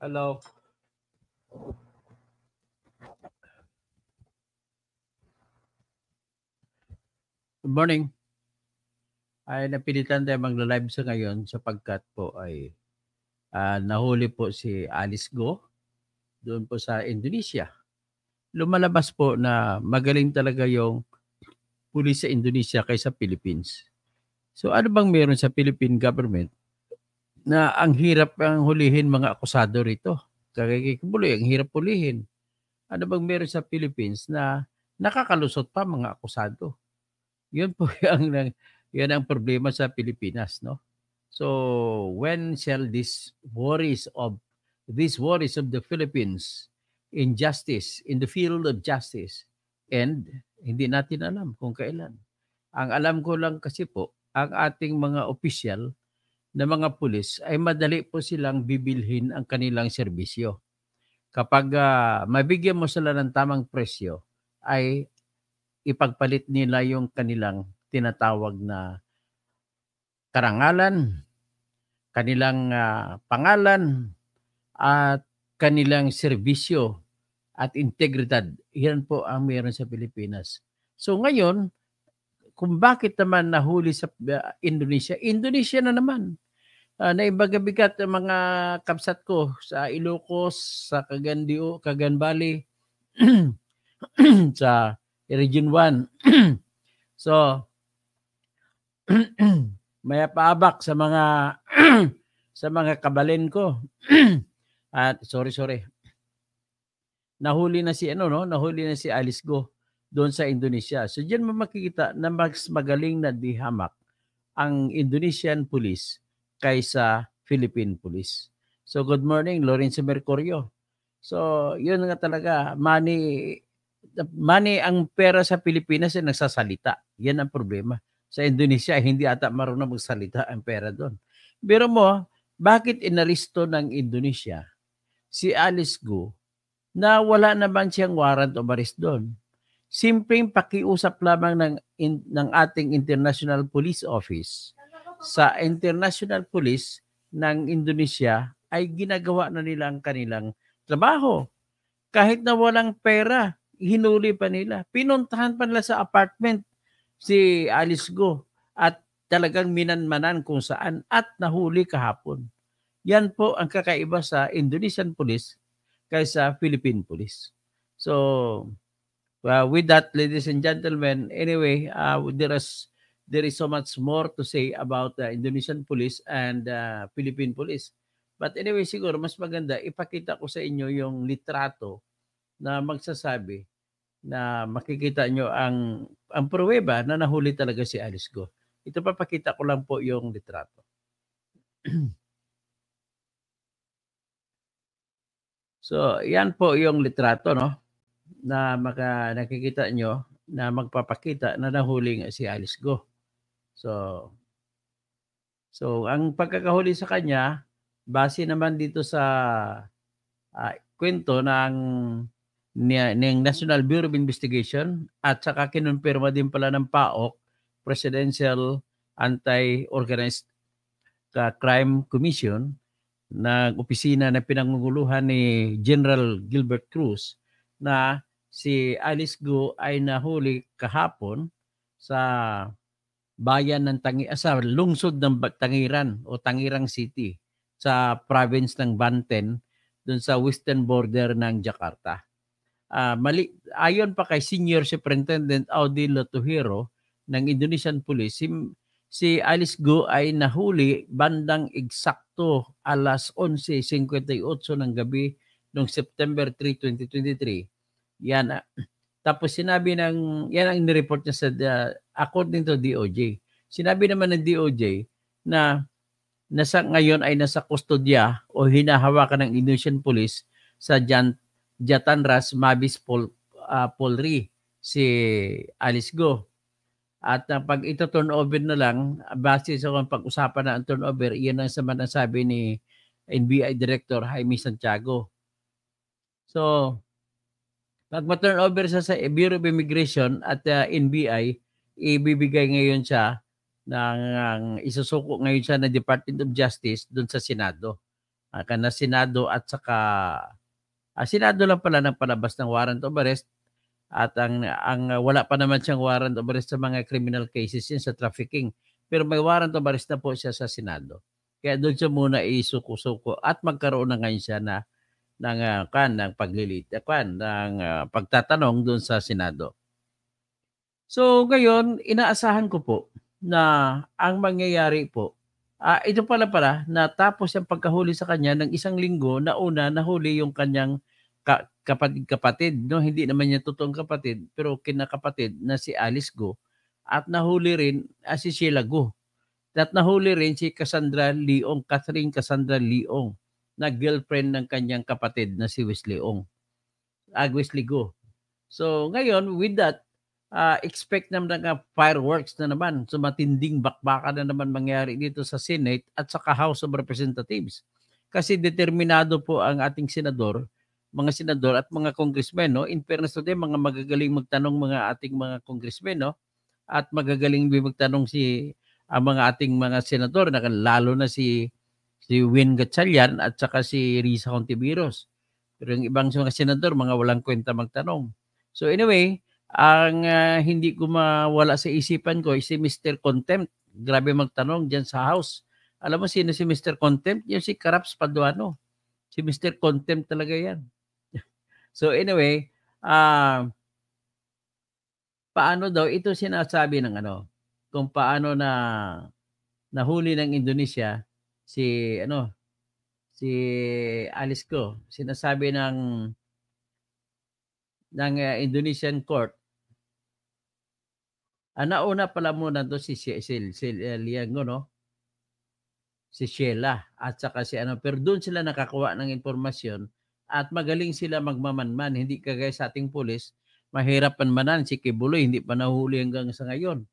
Hello. Good morning. Ay napilitan tayo magla-live sa ngayon sapagkat po ay nahuli po si Alice Go doon po sa Indonesia. Lumalabas po na magaling talaga yung pulis sa Indonesia kaysa Philippines. So ano bang meron sa Philippine government na ang hirap ang hulihin mga akusado rito? Kagaya kay Kibuloy, ang hirap hulihin. Ano bang meron sa Philippines na nakakalusot pa mga akusado? Yun po yan ang problema sa Pilipinas, no? So when shall these worries of the Philippines in justice, in the field of justice, end? Hindi natin alam kung kailan. Ang alam ko lang kasi po, ang ating mga opisyal na mga pulis ay madali po silang bibilhin ang kanilang serbisyo. Kapag mabigyan mo sila ng tamang presyo, ay ipagpalit nila yung kanilang tinatawag na karangalan, kanilang pangalan, at kanilang serbisyo at integridad. Yan po ang meron sa Pilipinas. So ngayon, kung bakit naman nahuli sa Indonesia, Indonesia na naman. Naibagabigat ang mga kapsat ko sa Ilocos, sa Cagayan Valley, sa Region 1. So, may paabak sa mga sa mga kabalin ko. At sorry. Nahuli na si Alice Go doon sa Indonesia. So diyan mo makikita na mas magaling na dihamak ang Indonesian police kaysa Philippine police. So good morning, Lorenzo Mercurio. So yun nga talaga, money ang pera sa Pilipinas ay nagsasalita. Yan ang problema. Sa Indonesia, hindi ata marunong magsalita ang pera doon. Pero mo, bakit inaristo ng Indonesia si Alice Go na wala naman siyang warrant of arrest doon? Simpleng pakiusap lamang ng ating International Police Office sa International Police ng Indonesia ay ginagawa na nila ang kanilang trabaho. Kahit na walang pera, hinuli pa nila. Pinuntahan pa nila sa apartment si Alice Go at talagang minanmanan kung saan at nahuli kahapon. Yan po ang kakaiba sa Indonesian Police kaysa Philippine Police. So, with that, ladies and gentlemen, anyway, there is so much more to say about the Indonesian Police and Philippine Police. But anyway, siguro mas maganda ipakita ko sa inyo yung litrato na magsasabi na makikita nyo ang pruweba na nahuli talaga si Alice Go. Ito papakita ko lang po yung litrato. So, yan po yung litrato, no? Na nakikita nyo na magpapakita na nahuli si Alice Go. So ang pagkakahuli sa kanya, base naman dito sa kwento ng National Bureau of Investigation at saka kinumpirma din pala ng PAOK, Presidential Anti-Organized Crime Commission, na opisina na pinangunguluhan ni General Gilbert Cruz, na si Alice Go ay nahuli kahapon sa bayan ng sa lungsod ng Tangiran o Tangirang City sa province ng Banten doon sa western border ng Jakarta. Ayon pa kay Senior Superintendent Audi Latuhero ng Indonesian Police, si Alice Go ay nahuli bandang eksakto alas 11:58 ng gabi noong September 3, 2023. Yan. Tapos sinabi yan ang nireport niya sa according to DOJ. Sinabi naman ng DOJ na ngayon ay nasa kustodya o hinahawakan ng Indonesian Police sa Jatanras Mabis Polri si Alice Go. At pag ito turnover na lang, base sa pag-usapan na ang turnover, iyan ang sabi ni NBI Director Jaime Santiago. So, pag ma-turnover sa Bureau of Immigration at NBI, ibibigay ngayon siya isusuko ngayon siya ng Department of Justice doon sa Senado. na Senado at saka Senado lang pala ng palabas ng warrant of arrest at ang wala pa naman siyang warrant of arrest sa mga criminal cases yun sa trafficking. Pero may warrant of arrest na po siya sa Senado. Kaya doon siya muna isuko-suko at magkaroon na ngayon siya ng pagtatanong doon sa Senado. So ngayon, inaasahan ko po na ang mangyayari po, ito pala natapos ang pagkahuli sa kanya ng 1 linggo na una nahuli yung kanyang kapatid. No? Hindi naman niya totoong kapatid, pero kinakapatid na si Alice Go. At nahuli rin si Sheila Go. At nahuli rin si Catherine Cassandra Leong, na girlfriend ng kanyang kapatid na si Wesley Go. So ngayon, with that, expect naman ng fireworks na naman. So matinding bakbakan na naman mangyari dito sa Senate at sa House of Representatives. Kasi determinado po ang ating mga senador at mga congressmen. No? In fairness to them, mga magagaling magtanong mga ating mga congressmen. No? At magagaling magtanong ang mga ating mga senador, lalo na si Win Gatchalian at saka si Risa Hontiveros. Pero yung ibang mga senador, mga walang kwenta magtanong. So anyway, ang hindi ko mawala sa isipan ko si Mr. Contempt. Grabe magtanong dyan sa House. Alam mo sino si Mr. Contempt? Yung si Caraps Paduano. Si Mr. Contempt talaga yan. So anyway, paano daw ito sinasabi ng kung paano na nahuli ng Indonesia si Alice Go. Sinasabi ng Indonesian court. Nauna pala muna to si Liango, no? Si Sheila at saka si pero doon sila nakakuha ng impormasyon at magaling sila magmamanman. Hindi kagaya sa ating pulis, mahirap panmanan. Si Kibuloy hindi pa nahuli hanggang sa ngayon.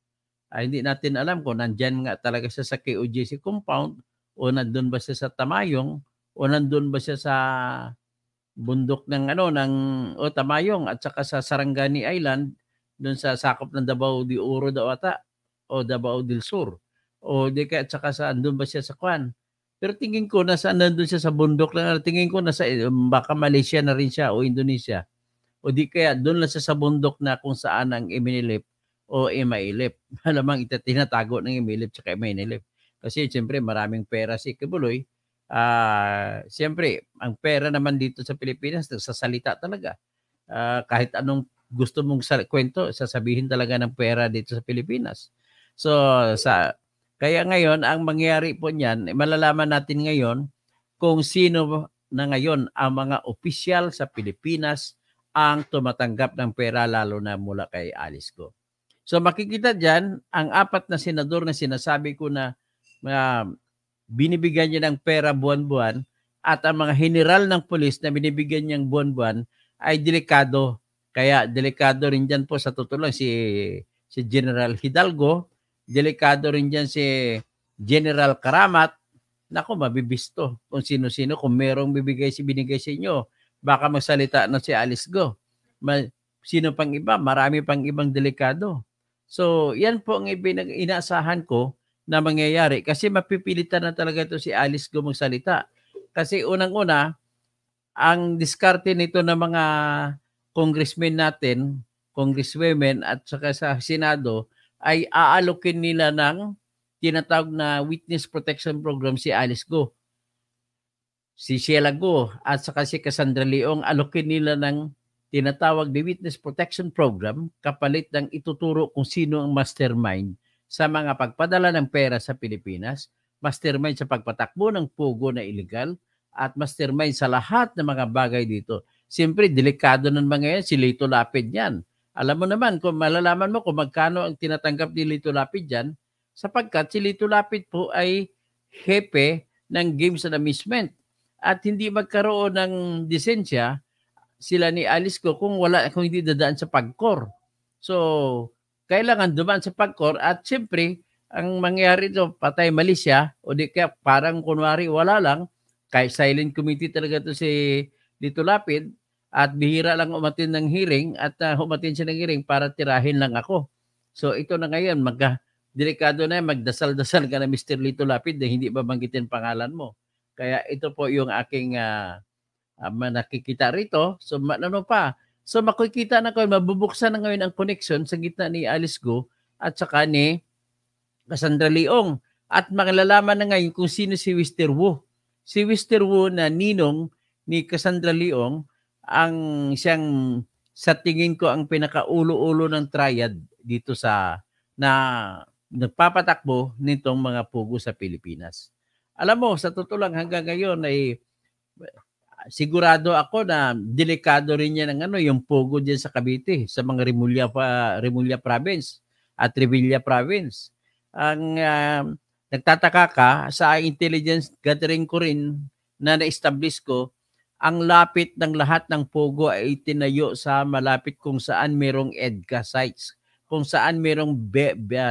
Hindi natin alam kung nandyan nga talaga siya sa KOJC compound o nandun ba siya sa Tamayong o nandun ba siya sa bundok ng Tamayong at saka sa Sarangani Island doon sa sakop ng Davao de Oro daw ata o Davao del Sur o di kaya at saka sa andun ba siya sa Kwan. Pero tingin ko nasa nandun siya sa bundok lang, tingin ko nasa baka Malaysia na rin siya o Indonesia o di kaya doon lang siya sa bundok na kung saan ang Iminilip o Imailip. Malamang tinatago ng Imailip at Imailip. Kasi siyempre maraming pera si Kibuloy. Siyempre ang pera naman dito sa Pilipinas sa salita talaga. Kahit anong gusto mong kwento, sasabihin talaga ng pera dito sa Pilipinas. So, kaya ngayon, ang mangyayari po niyan, malalaman natin ngayon kung sino na ngayon ang mga opisyal sa Pilipinas ang tumatanggap ng pera lalo na mula kay Alice Go. So, makikita dyan, ang 4 na senador na sinasabi ko na binibigyan niya ng pera buwan-buwan at ang mga general ng pulis na binibigyan niyang buwan-buwan ay delikado. Kaya delikado rin dyan po sa totoo lang si General Hidalgo, delikado rin dyan si General Karamat. Naku, mabibisto kung sino-sino. Kung merong binigay sa inyo, baka magsalita na si Alice Go. Sino pang iba? Marami pang ibang delikado. So, yan po ang inaasahan ko na mangyayari. Kasi mapipilitan na talaga ito si Alice Go magsalita. Kasi unang-una, ang diskarte nito ng mga congressmen natin, congresswomen at saka sa Senado ay aalokin nila ng tinatawag na Witness Protection Program si Alice Go. Si Sheila Go at saka si Cassandra Leong alokin nila ng tinatawag na Witness Protection Program kapalit ng ituturo kung sino ang mastermind sa mga pagpadala ng pera sa Pilipinas, mastermind sa pagpatakbo ng pugo na illegal at mastermind sa lahat ng mga bagay dito. Siyempre, delikado ng mga yan, si Lito Lapid yan. Alam mo naman, kung malalaman mo kung magkano ang tinatanggap ni Lito Lapid yan, sapagkat si Lito Lapid po ay hepe ng games and amusement at hindi magkaroon ng lisensya sila ni Alice Go kung hindi dadaan sa PAGCOR. So, kailangan dumaan sa PAGCOR at siyempre, ang mangyari ito, patay mali siya o di kaya parang kunwari wala lang, kahit silent committee talaga ito si Lito Lapid at bihira lang umatin ng hearing at umatin siya ng hearing para tirahin lang ako. So ito na ngayon, delikado na magdasal-dasal ka na Mr. Lito Lapid na hindi babanggitin pangalan mo. Kaya ito po yung aking nakikita rito. So ano pa? So makikita na ko, mabubuksan na ngayon ang connection sa gitna ni Alice Go at saka ni Cassandra Leong. At makilalaman na ngayon kung sino si Wister Wu. Si Wister Wu na ninong ni Cassandra Leong ang siyang sa tingin ko ang pinakaulo-ulo ng triad dito sa na nagpapatakbo nitong mga pugo sa Pilipinas. Alam mo, sa totoo lang hanggang ngayon ay sigurado ako na delikado rin yan ng yung pugo diyan sa Cavite, sa mga Remulla province at Revilla province. Ang nagtataka ka sa intelligence gathering ko rin na na-establish ko, ang lapit ng lahat ng pugo ay tinayo sa malapit kung saan merong EDCA sites, kung saan merong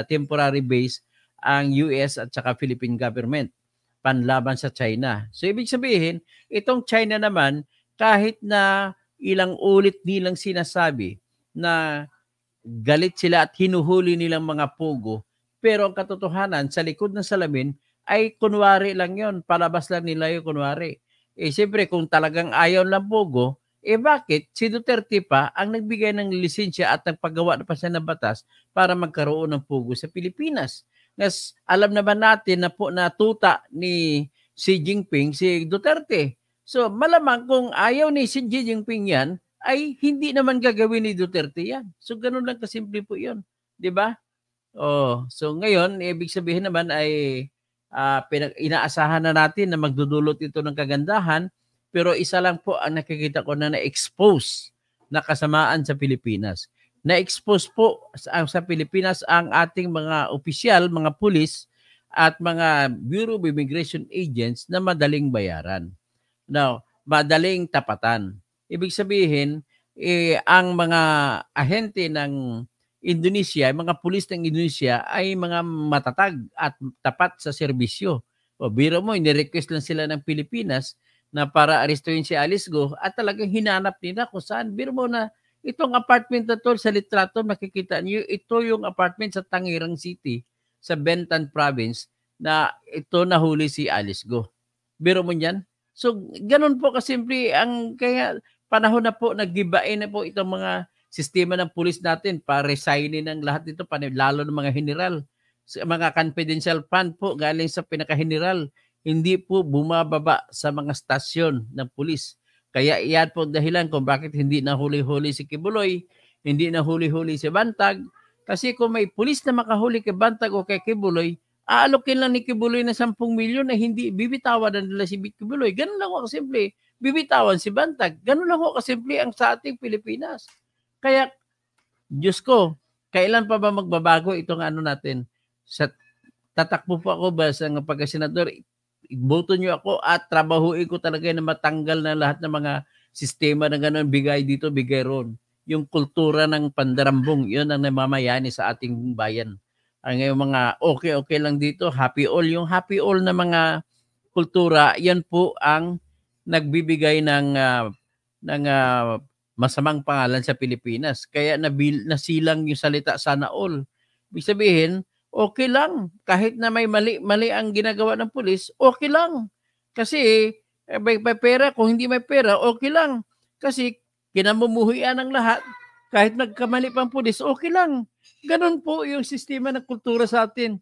temporary base ang US at saka Philippine government panlaban sa China. So ibig sabihin, itong China naman, kahit na ilang ulit nilang sinasabi na galit sila at hinuhuli nilang mga pugo, pero ang katotohanan sa likod ng salamin ay kunwari lang yon, palabas lang nila yung kunwari. Siyempre kung talagang ayaw lang pugo, bakit si Duterte pa ang nagbigay ng lisensya at nagpagawa na pa siya ng batas para magkaroon ng pugo sa Pilipinas? Nes alam naman natin na po natuta ni Xi Jinping si Duterte. So malamang kung ayaw ni Xi Jinping yan, ay hindi naman gagawin ni Duterte yan. So ganun lang kasimple po 'yon, 'di ba? So ngayon ibig sabihin naman ay inaasahan na natin na magdudulot ito ng kagandahan, pero isa lang po ang nakikita ko na na-expose na kasamaan sa Pilipinas. Na-expose po sa Pilipinas ang ating mga opisyal, mga pulis at mga Bureau of Immigration agents na madaling bayaran. Now, madaling tapatan. Ibig sabihin, ang mga ahente ng Indonesia, mga pulis ng Indonesia ay mga matatag at tapat sa serbisyo. O biro mo, inirequest lang sila ng Pilipinas na para arestuin si Alice Go at talagang hinanap nila kung saan. Biro mo na itong apartment na to, sa litrato makikita niyo, ito yung apartment sa Tangirang City, sa Bentan Province, na ito nahuli si Alice Go. Biro mo yan? So, ganun po kasimple. Kaya panahon na po, naggibain na po itong mga sistema ng pulis natin para resignin ng lahat ito, lalo ng mga general. Mga confidential fund po galing sa pinaka-general, hindi po bumababa sa mga stasyon ng pulis. Kaya iyan po dahilan kung bakit hindi nahuli-huli si Kibuloy, hindi nahuli-huli si Bantag. Kasi kung may pulis na makahuli kay Bantag o kay Kibuloy, aalokin lang ni Kibuloy na 10 milyon na hindi bibitawan na nila si Kibuloy. Ganun lang ako kasimple. Bibitawan si Bantag. Ganun lang ako kasimple ang sa ating Pilipinas. Kaya, Diyos ko, kailan pa ba magbabago itong natin? Tatakbo po ako ba sa pagkasenador? Iboto nyo ako at trabahuin ko talaga na matanggal na lahat ng mga sistema na gano'n, bigay dito, bigay ron. Yung kultura ng pandarambong, yun ang namamayani sa ating bayan. Ang mga okay lang dito, happy all. Yung happy all na mga kultura, yan po ang nagbibigay ng masamang pangalan sa Pilipinas. Kaya nasilang yung salita sana all. Ibig sabihin, okay lang. Kahit na may mali ang ginagawa ng pulis, okay lang. Kasi may pera, kung hindi may pera, okay lang. Kasi kinamumuhian ng lahat. Kahit nagkamali pang pulis, okay lang. Ganun po yung sistema ng kultura sa atin.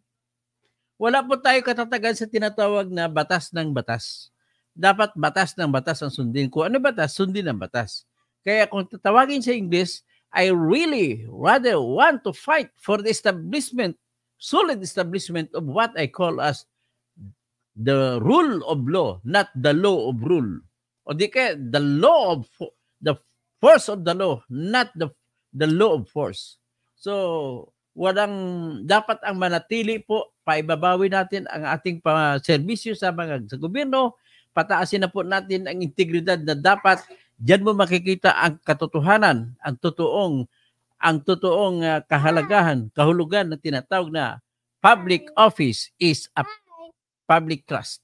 Wala po tayo katatagan sa tinatawag na batas ng batas. Dapat batas ng batas ang sundin. Kung ano batas, sundin ang batas. Kaya kung tatawagin sa English, I really rather want to fight for the solid establishment of what I call as the rule of law, not the law of rule. O di kaya, the force of the law, not the law of force. So, dapat ang manatili po, paibabawi natin ang ating serbisyo sa gobyerno, pataasin na po natin ang integridad na dapat. Diyan mo makikita ang katotohanan, ang totoong kahulugan na tinatawag na public office is a public trust.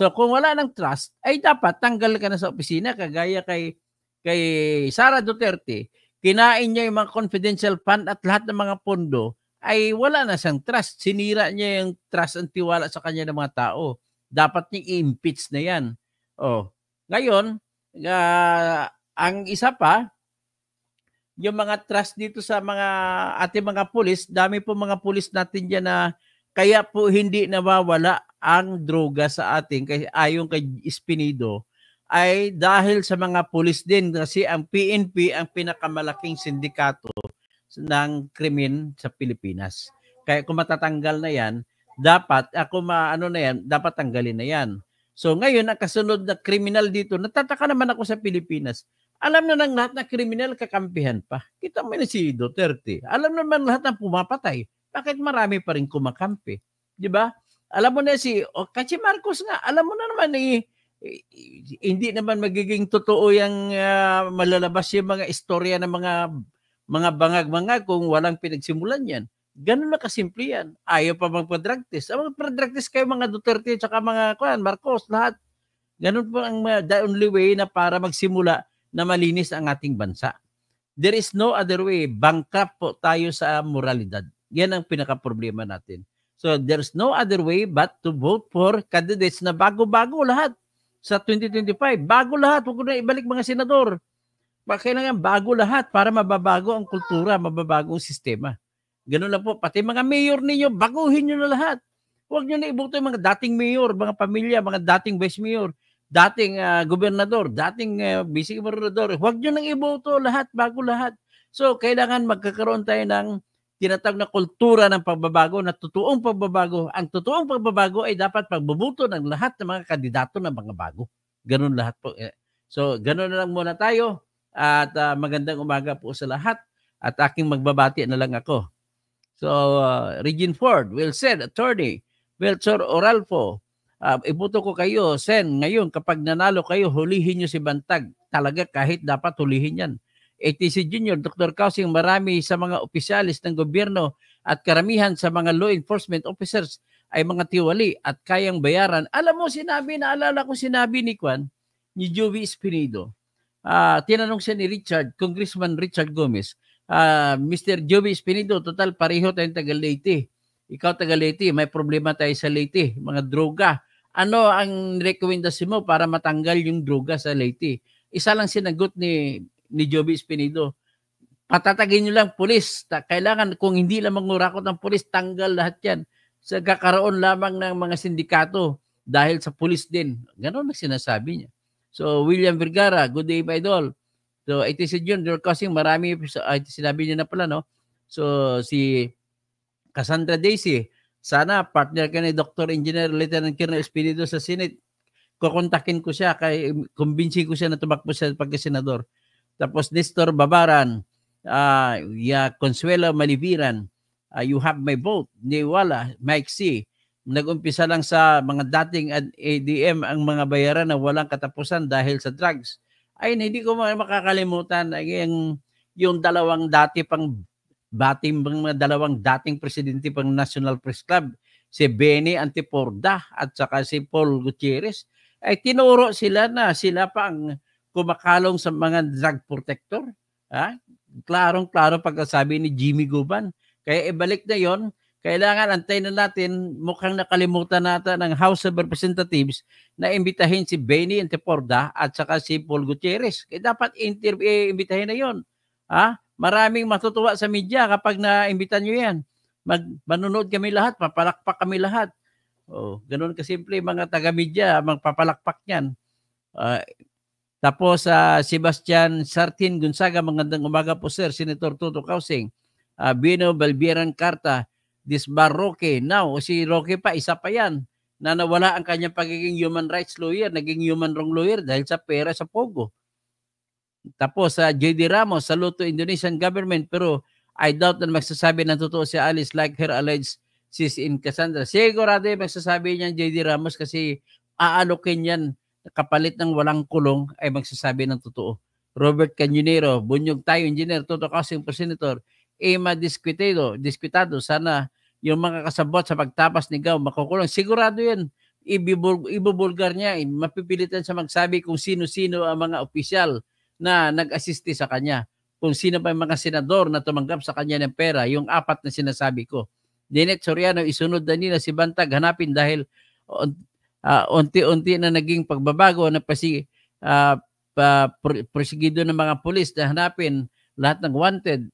So kung wala ng trust, ay dapat tanggal ka na sa opisina, kagaya kay Sara Duterte. Kinain niya yung mga confidential fund at lahat ng mga pondo, ay wala na siyang trust. Sinira niya yung trust at tiwala sa kanya ng mga tao. dapat niya i-impeach na yan. Ngayon, ang isa pa, yung mga trust dito sa mga ating mga pulis, dami po mga pulis natin dyan na kaya po hindi nawawala ang droga sa atin, kasi ayon kay Espinido, ay dahil sa mga pulis din, kasi ang PNP ang pinakamalaking sindikato ng krimen sa Pilipinas. Kaya kung matatanggal na yan, dapat dapat tanggalin na yan. So ngayon, ang kasunod na kriminal dito, natataka naman ako sa Pilipinas. Alam na ng lahat na kriminal, kakampihan pa. Kita mo na si Duterte. Alam naman lahat na pumapatay. Bakit marami pa rin kumakampi? Di ba? Alam mo na kasi Marcos nga, alam mo na naman hindi naman magiging totoo yung malalabas yung mga istorya ng mga bangag-bangag kung walang pinagsimulan yan. Ganun na kasimple yan. Ayaw pa magpa-drug test. Ang magpa-drug test kayo mga Duterte at mga Marcos, lahat. Ganun po ang the only way na para magsimula na malinis ang ating bansa. There is no other way. Bankrupt po tayo sa moralidad. Yan ang pinaka-problema natin. So there's no other way but to vote for candidates na bago-bago lahat. Sa 2025, bago lahat. Huwag ko na ibalik mga senador. Kailangan bago lahat para mababago ang kultura, mababago ang sistema. Ganun lang po. Pati mga mayor ninyo, baguhin nyo na lahat. Huwag nyo na iboto yung mga dating mayor, mga pamilya, mga dating vice mayor, dating gobernador, dating vice gobernador. Huwag nyo nang iboto lahat, bago lahat. So, kailangan magkakaroon tayo ng tinatawag na kultura ng pagbabago, na totoong pagbabago. Ang totoong pagbabago ay dapat pagbubuto ng lahat ng mga kandidato ng mga bago. Ganun lahat po. So, ganun na lang muna tayo. At magandang umaga po sa lahat. At aking magbabati na lang ako. So, Regine Ford, well said, attorney. Welchor Oralfo, ibuto ko kayo, Sen, ngayon kapag nanalo kayo, hulihin nyo si Bantag. Talaga kahit dapat hulihin yan. ATC Junior, Dr. Kausing, marami sa mga opisyalis ng gobyerno at karamihan sa mga law enforcement officers ay mga tiwali at kayang bayaran. Alam mo, naalala ko sinabi ni Joey Espinido. Tinanong siya ni Congressman Richard Gomez, Mr. Joey Espinido, total pareho tayong taga Leyte. Ikaw taga Leyte, may problema tayo sa Leyte, mga droga. Ano ang rekomendasyon mo para matanggal yung droga sa Leyte? Isa lang sinagot ni Joey Espinido. Patatagin nyo lang pulis. Kailangan kung hindi lang mangurakot ng pulis, tanggal lahat yan. Sa kakaroon lamang ng mga sindikato dahil sa pulis din. Ganon ang sinasabi niya. So, William Vergara, good day, my idol. So, ATC Junior Cousin, marami, sinabi niya na pala, no? So, si Cassandra Daisy, sana partner ka ni Dr. Engineer Lieutenant Colonel Espinido sa Senate. Kukontakin ko siya, kumbinsin ko siya na tumakbo siya pagka-senador. Tapos Nestor Babaran, Consuelo Maliviran, you have my vote. Niwala, Mike C. Nag-umpisa lang sa mga dating ADM ang mga bayaran na walang katapusan dahil sa drugs. Ay, hindi ko makakalimutan yung dalawang dating presidente pang National Press Club, si Benny Antiporda at saka si Paul Gutierrez, ay tinuro sila na sila pa ang kumakalong sa mga drug protector. Klarong-klaro pagkasabi ni Jimmy Guban. Kaya ibalik na yon. Kailangan antayin na natin, mukhang nakalimutan natin ng House of Representatives na imbitahin si Benny Antiporda at saka si Paul Gutierrez. Kaya dapat imbitahin na yon. Maraming matutuwa sa media kapag na-imbitan nyo yan. Manunod kami lahat, papalakpak kami lahat. Ganun kasimple mga taga-media, magpapalakpak yan. Tapos Sebastian Sartin Gonzaga, magandang umaga po sir. Senator Toto Kausing, Bino Balbieran Carta, Disbar Roque. Now, si Roque pa, isa pa yan, na nawala ang kanyang pagiging human rights lawyer, naging human wrong lawyer dahil sa pera sa Pogo. Tapos J.D. Ramos, saluto Indonesian government, pero I doubt na magsasabi ng totoo si Alice like her alleged sis in Cassandra. Sigurado magsasabi niyan J.D. Ramos kasi aalokin yan kapalit ng walang kulong ay magsasabi ng totoo. Robert Canyonero, bunyog tayo, engineer, Toto Kausing, Senator, Emma Disquitado, sana yung mga kasabot sa pagtapas ni Gao makukulong. Sigurado yan. Ibubulgar niya. Mapipilitan sa magsabi kung sino-sino ang mga opisyal na nag-assiste sa kanya. Kung sino pa yung mga senador na tumanggap sa kanya ng pera, yung 4 na sinasabi ko. Dinet Soriano, isunod na nila si Bantag, hanapin dahil unti-unti na naging pagbabago na prosigido ng mga pulis na hanapin lahat ng wanted.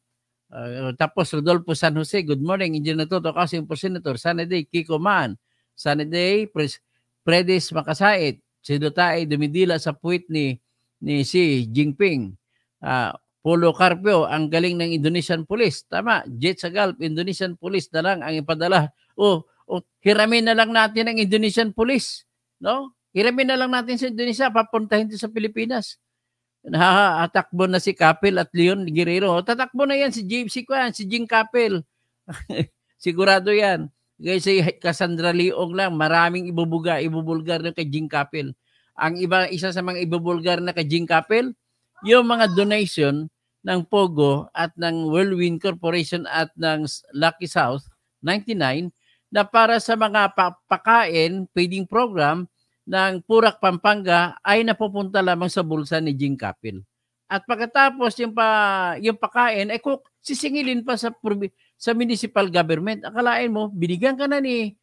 Tapos Rodolfo San Jose, good morning, Engineer Toto Kasing for Senator, Sunny Day, Kiko Man, Sunny Day, Predis Makasait, si Dutay dumidila sa puwit ni Xi Jinping. Polo Carpio, ang galing ng Indonesian Police. Tama, Jet sa Gulf, Indonesian Police na lang ang ipadala. Hiramin na lang natin ang Indonesian Police. No? Hiramin na lang natin sa Indonesia, papuntahin din sa Pilipinas. Atakbo na si Capel at Leon Guerrero. Tatakbo na yan si Jing Capel. Sigurado yan. Kaya si Cassandra Leong lang, maraming ibubulgar na kay Jing Capel. Ang isa sa mga ibubulgar na kay Jing Capel, yung mga donation ng Pogo at ng Whirlwind Corporation at ng Lucky South 99 na para sa mga pakain, feeding program ng Purak, Pampanga ay napupunta lamang sa bulsa ni Jing Capel. At pagkatapos yung pakain ay sisingilin pa sa municipal government. Akalain mo, binigyan ka na ni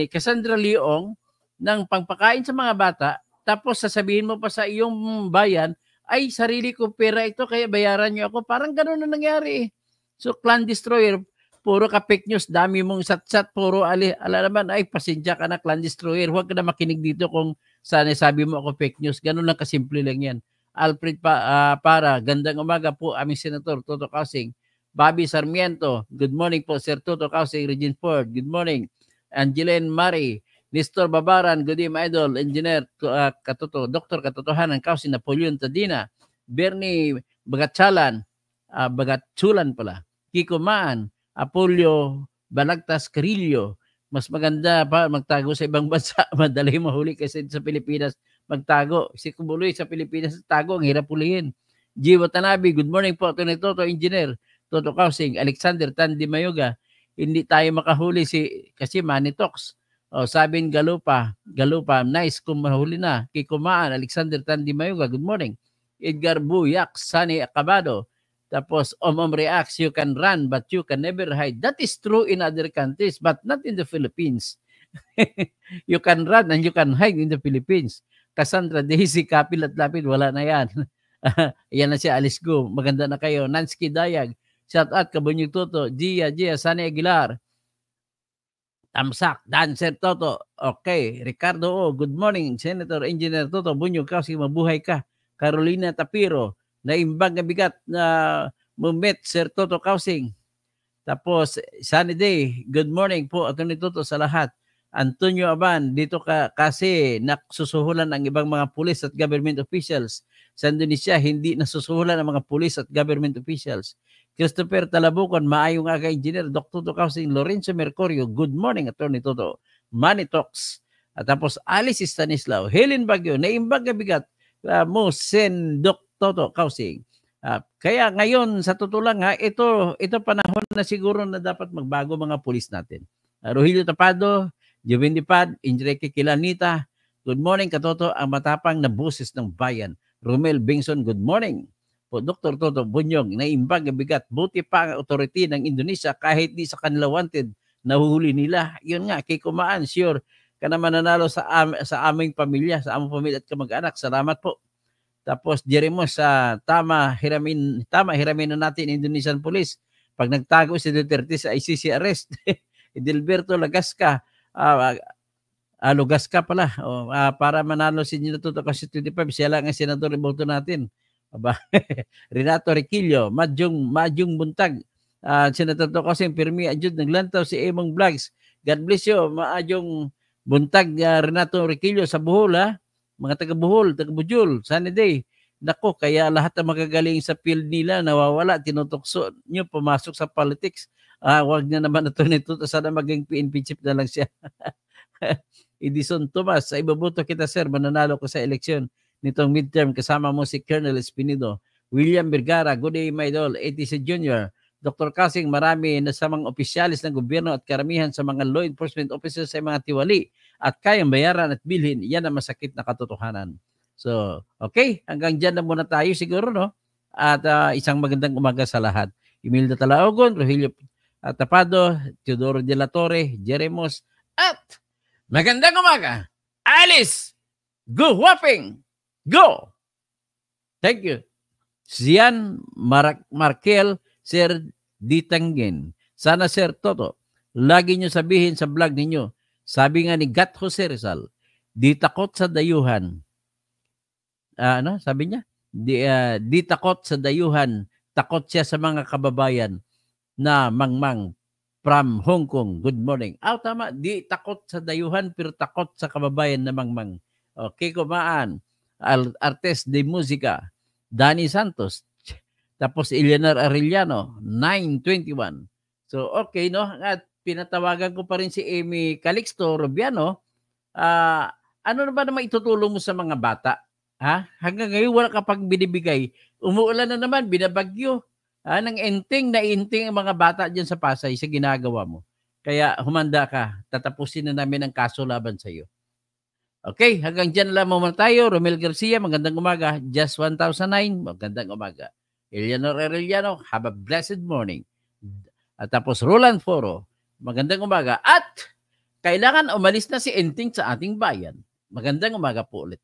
Cassandra Leong ng pangpakain sa mga bata, tapos sasabihin mo pa sa iyong bayan, ay sarili ko pera ito kaya bayaran niyo ako. Parang gano'n na nangyari. So clan destroyer, puro ka fake news, dami mong sat-sat, puro ala naman, ay pasensya ka na clan destroyer, huwag ka na makinig dito kung sana sabi mo ako fake news. Ganun lang kasimple lang yan. Alfred para, gandang umaga po aming Senator Toto Kausing. Bobby Sarmiento, good morning po Sir Toto Kausing. Regine Ford, good morning. Angeline Mari, Nestor Babaran, good evening Idol, Engineer Katoto, Dr. Katotohanan Kausing, Napoleon Tadina, Bernie Bagatchalan pala, Kiko Maan, Apollo Balagtas Carillo. Mas maganda pa magtago sa ibang bansa, madali mahuli kasi sa Pilipinas magtago. Si Kumuloy sa Pilipinas tago, ang hirap hulihin. G. Watanabe, good morning po. Toto Engineer, Toto Kausing, Alexander Tandi Mayoga. Hindi tayo makahuli kasi Money Talks. Sabin Galupa, nice kung mahuli na. Kikumaan, Alexander Tandi Mayoga, good morning. Edgar Buyak, Sunny Acabado. Tapos, reacts, you can run, but you can never hide. That is true in other countries, but not in the Philippines. You can run and you can hide in the Philippines. Cassandra, Daisy, Kapil at Lapid, wala na yan. Yan na si Alice Go. Maganda na kayo. Nansky Dayag, shout out, Kabunyog Toto, Gia, Sunny Aguilar, Tamsak, Dancer Toto. Okay, Ricardo, good morning. Senator Engineer Toto, Bunyog, kasi mabuhay ka. Carolina Tapiro, naimbang na bigat na mumit, Sir Toto Kausing. Tapos, Sunny Day, good morning po, Atty. Toto sa lahat. Antonio Aban, dito kasi nasusuhulan ang ibang mga pulis at government officials. Sa Indonesia, hindi nasusuhulan ang mga pulis at government officials. Christopher Talabucon, maayong aga engineer, Dr. Toto Kausing, Lorenzo Mercurio, good morning, Atty. Toto. Money Talks. At tapos, Alice Stanislao, Helen Bagyo, naimbang na bigat mo, Sen Dr. Toto Kausing. Kaya ngayon, sa totoo lang, ito panahon na siguro na dapat magbago mga pulis natin. Rogelio Tapado, Jovin Dipad, Enrique Kilanita, good morning Katoto, ang matapang na boses ng bayan. Romel Bingson, good morning. Po Dr. Toto Bunyog, naimbag na bigat, buti pa ang authority ng Indonesia kahit di sa kanila wanted, nahuhuli nila. Yun nga, kay Kumaan, sure, ka naman nanalo sa aming pamilya, sa aming pamilya at kamag-anak. Salamat po. Tapos Jeremos, tama hiramin na natin Indonesian Police. Pag nagtago si Duterte sa ICC arrest. Edilberto Lagasca, Lugasca pala, para manalo si Nino Toto kasi 25, siya lang ang senador ng boto natin. Renato Requillo, Madyong Buntag, Senator Toto kasi Pirmi Adjud, naglantaw si Emong Vlogs. God bless you, Madyong Buntag, Renato Requillo sa Bohol, mga taga Bohol, taga Bujul, Sunny Day. Nako, kaya lahat ng magagaling sa field nila nawawala, tinutokso nyo, pumasok sa politics. Wag na naman ito nito, sana maging PNP chief na lang siya. Edison Tomas, sa ibaboto kita sir, mananalo ko sa eleksyon nitong midterm, kasama mo si Colonel Espinido. William Vergara, good day my idol, ATC Jr. Dr. Kasing, marami na sa mga opisyalis ng gobyerno at karamihan sa mga law enforcement officers ay mga tiwali at kayang bayaran at bilhin, yan ang masakit na katotohanan. So, okay, hanggang dyan na muna tayo siguro, no? At isang magandang umaga sa lahat. Imelda Talaogon, Rogelio Tapado, Teodoro de la Torre, Jeremos, at magandang umaga! Alice! Go whopping! Go! Thank you. Sian Markel, Sir Ditangin. Sana Sir Toto, lagi nyo sabihin sa vlog ninyo, sabi nga ni Gat Jose Rizal, di takot sa dayuhan. Ano? Sabi niya? Di takot sa dayuhan, takot siya sa mga kababayan na mangmang from Hong Kong. Good morning. Tama. Di takot sa dayuhan, pero takot sa kababayan na mangmang. Okay, kumaan. Artes de Musica. Danny Santos. Tapos Eleanor Arellano. 921. So, okay, no? At pinatawagan ko pa rin si Amy Calixto Rubiano. Ano na ba naman itutulong mo sa mga bata? Ha? Hanggang ngayon wala ka pang binibigay. Umuulan na naman, binabagyo. Nang inting na inting ang mga bata dyan sa Pasay sa ginagawa mo. Kaya humanda ka. Tatapusin na namin ang kaso laban sa iyo. Okay, hanggang dyan lang muna tayo. Romel Garcia, magandang umaga. Just 1009, magandang umaga. Eleanor Arellano, have a blessed morning. At tapos Roland Foro, magandang umaga. At kailangan umalis na si Enting sa ating bayan. Magandang umaga po ulit.